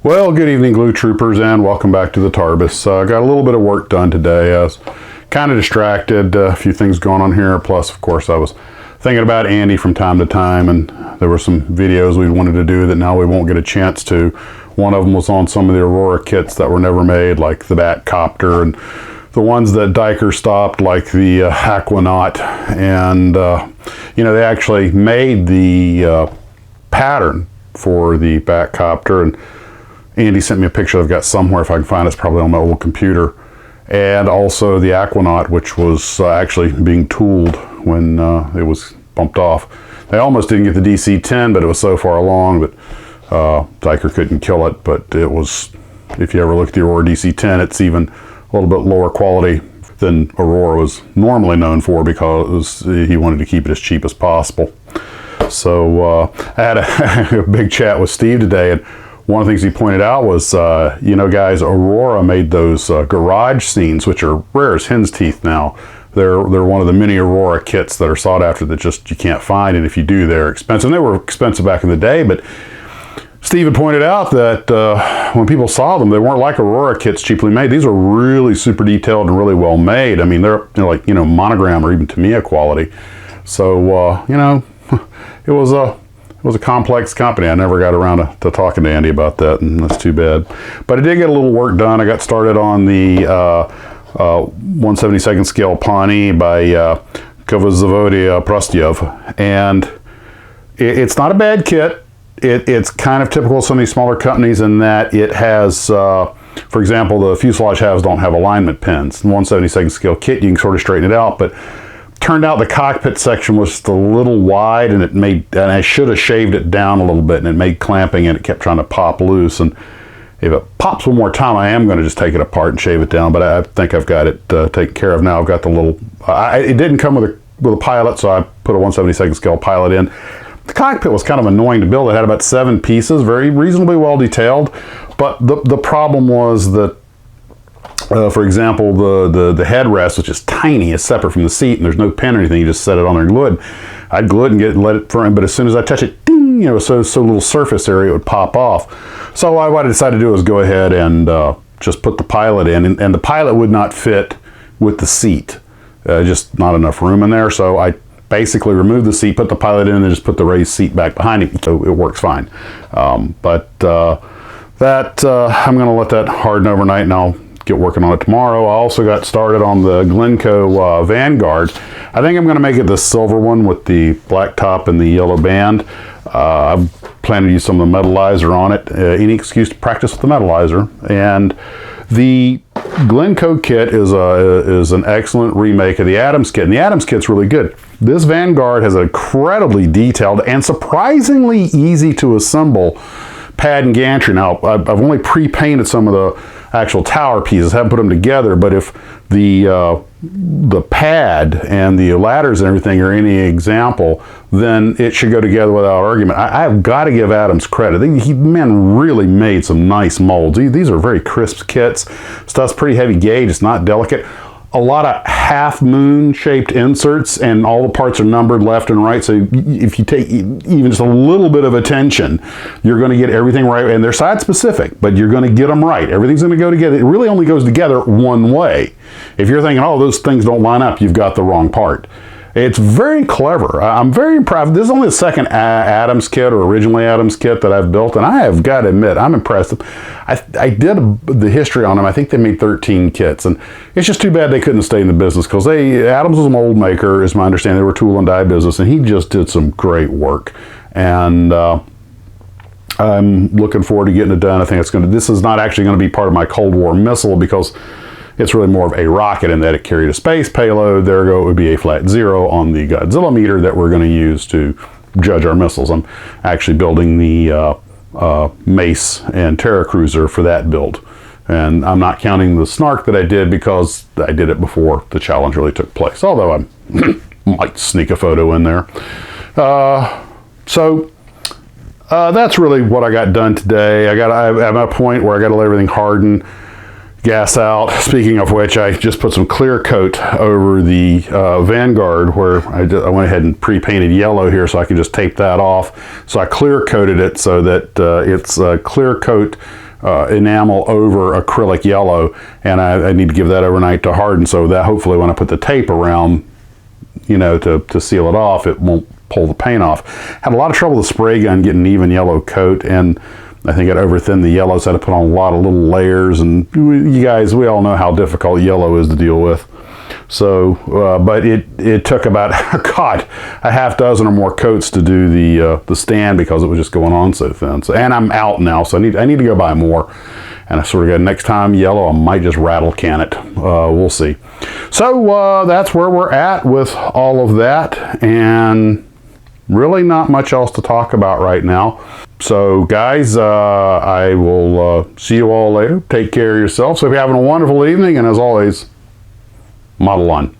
Well, good evening, Glue Troopers, and welcome back to the Tarbus. Got a little bit of work done today. I was kind of distracted, a few things going on here. Plus, of course, I was thinking about Andy from time to time, and there were some videos we wanted to do that now we won't get a chance to. One of them was on some of the Aurora kits that were never made, like the BATCOPTER, and the ones that Diker stopped, like the Aquanaut. And, you know, they actually made the pattern for the BATCOPTER, and Andy sent me a picture I've got somewhere, if I can find it. It's probably on my old computer. And also the Aquanaut, which was actually being tooled when it was bumped off. They almost didn't get the DC-10, but it was so far along that Diker couldn't kill it. But it was, if you ever look at the Aurora DC-10, it's even a little bit lower quality than Aurora was normally known for, because he wanted to keep it as cheap as possible. So I had a big chat with Steve today, and one of the things he pointed out was, you know, guys, Aurora made those garage scenes, which are rare as hen's teeth now. They're one of the many Aurora kits that are sought after that just you can't find, and if you do, they're expensive. And they were expensive back in the day, but Steve had pointed out that when people saw them, they weren't like Aurora kits cheaply made. These are really super detailed and really well made. I mean, they're like, you know, Monogram or even Tamiya quality. So, you know, it was a complex company. I never got around to talking to Andy about that, and that's too bad. But I did get a little work done. I got started on the 1/72nd scale Pawnee by Kovazavodia Prostyev, and it's not a bad kit. It's kind of typical of some of these smaller companies in that it has, for example, the fuselage halves don't have alignment pins. The 1/72nd scale kit, you can sort of straighten it out, but turned out the cockpit section was just a little wide, and and I should have shaved it down a little bit, and it made clamping, and it kept trying to pop loose. And if it pops one more time, I am going to just take it apart and shave it down, but I think I've got it taken care of now. I've got the little, it didn't come with a pilot, so I put a 1/72nd scale pilot in. The cockpit was kind of annoying to build. It had about 7 pieces, very reasonably well detailed, but the problem was that for example, the headrest, which is tiny, is separate from the seat, and there's no pin or anything. You just set it on there and glue it. I'd glue it and let it firm, but as soon as I touch it, ding, you know, so little surface area, it would pop off. So what I decided to do was go ahead and just put the pilot in, and the pilot would not fit with the seat. Just not enough room in there, so I basically removed the seat, put the pilot in, and then just put the raised seat back behind it, so it works fine. I'm going to let that harden overnight, and I'll get working on it tomorrow. I also got started on the Glencoe Vanguard. I think I'm going to make it the silver one with the black top and the yellow band. I'm planning to use some of the metallizer on it. Any excuse to practice with the metallizer. And the Glencoe kit is an excellent remake of the Adams kit, and the Adams kit's really good. This Vanguard has an incredibly detailed and surprisingly easy to assemble pad and gantry. Now, I've only pre-painted some of the actual tower pieces, haven't put them together, but if the pad and the ladders and everything are any example, then it should go together without argument. I've got to give Adams credit. Man really made some nice molds. These are very crisp kits. Stuff's pretty heavy gauge, it's not delicate. A lot of half-moon shaped inserts, and all the parts are numbered left and right, so if you take even just a little bit of attention, you're going to get everything right, and they're side specific, but you're going to get them right. Everything's going to go together. It really only goes together one way. If you're thinking, oh, those things don't line up, you've got the wrong part. It's very clever. I'm very proud. This is only the second Adams kit, or originally Adams kit, that I've built, and I have got to admit, I'm impressed. I did the history on them. I think they made 13 kits, and it's just too bad they couldn't stay in the business, because Adams was a mold maker, is my understanding. They were a tool and die business, and he just did some great work. And I'm looking forward to getting it done. I think this is not actually going to be part of my Cold War missile, because it's really more of a rocket in that it carried a space payload. There it would be a flat 0 on the Godzilla meter that we're going to use to judge our missiles. I'm actually building the Mace and Terra Cruiser for that build. And I'm not counting the Snark that I did, because I did it before the challenge really took place. Although I might sneak a photo in there. So that's really what I got done today. I'm at a point where I got to let everything harden, gas out. Speaking of which, I just put some clear coat over the Vanguard, where I went ahead and pre-painted yellow here, so I can just tape that off. So I clear coated it so that it's clear coat enamel over acrylic yellow, and I need to give that overnight to harden, so that hopefully when I put the tape around, you know, to seal it off, it won't pull the paint off. Had a lot of trouble with the spray gun getting an even yellow coat, and I think it overthinned the yellows. Had to put on a lot of little layers, and you guys, we all know how difficult yellow is to deal with. So, but it took about, God, a half dozen or more coats to do the stand, because it was just going on so thin. So, and I'm out now, so I need to go buy more. And I sort of go, next time yellow, I might just rattle can it. We'll see. So that's where we're at with all of that, and really not much else to talk about right now. So guys, I will see you all later. Take care of yourselves. So if you're having a wonderful evening, and as always, model on.